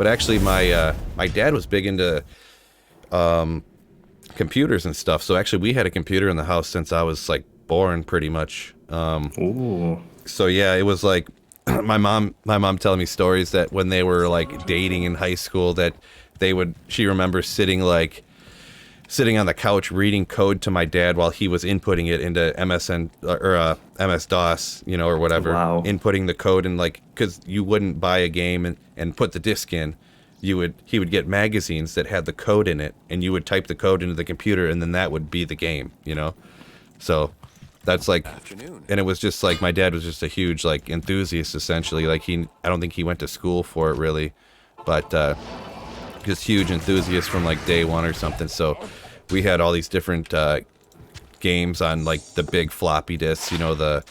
But actually, my dad was big into computers and stuff. So actually, we had a computer in the house since I was like born, pretty much. Ooh. So yeah, it was like my mom telling me stories that when they were like dating in high school, that she remembers sitting on the couch reading code to my dad while he was inputting it into MSN or MS DOS, or whatever. Wow. Inputting the code, and like, because you wouldn't buy a game and put the disc in, he would get magazines that had the code in it, and you would type the code into the computer, and then that would be the game, So that's like, and it was just like my dad was just a huge like enthusiast, essentially. Like I don't think he went to school for it really, but just huge enthusiast from like day one or something. So we had all these different games on like the big floppy disks, the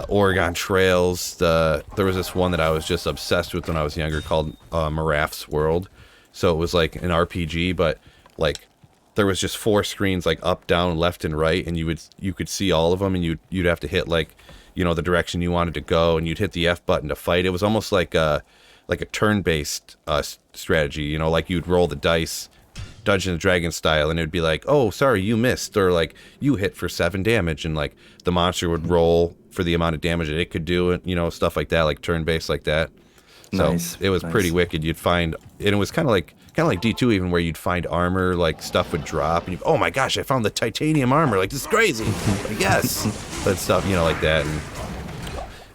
Oregon Trails. There was this one that I was just obsessed with when I was younger called Miraph's World. So it was like an RPG, but like there was just 4 screens, like up, down, left, and right, and you could see all of them, and you'd have to hit like the direction you wanted to go, and you'd hit the F button to fight. It was almost like a turn-based strategy, like you'd roll the dice Dungeons and Dragons style, and it'd be like, oh, sorry, you missed, or like you hit for 7 damage, and like the monster would roll for the amount of damage that it could do, and stuff like that, like turn-based like that. So Nice. it was pretty wicked. You'd find, and it was kind of like D2 even, where you'd find armor, like stuff would drop, and oh my gosh, I found the titanium armor, like this is crazy, like, yes, that stuff, like that. And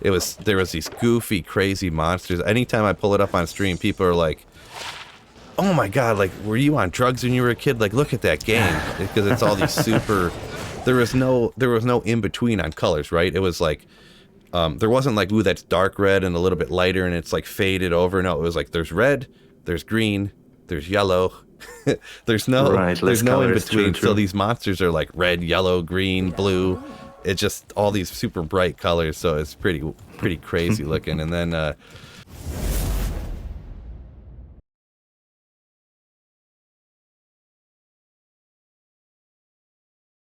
there was these goofy, crazy monsters. Anytime I pull it up on stream, people are like, oh my god, like, were you on drugs when you were a kid? Like, look at that game, because it's all these super. There was no in between on colors, right? It was like, there wasn't like, ooh, that's dark red and a little bit lighter and it's like faded over. No, it was like there's red, there's green, there's yellow. there's no in between. So these monsters are like red, yellow, green, blue. It's just all these super bright colors. So it's pretty crazy looking. And then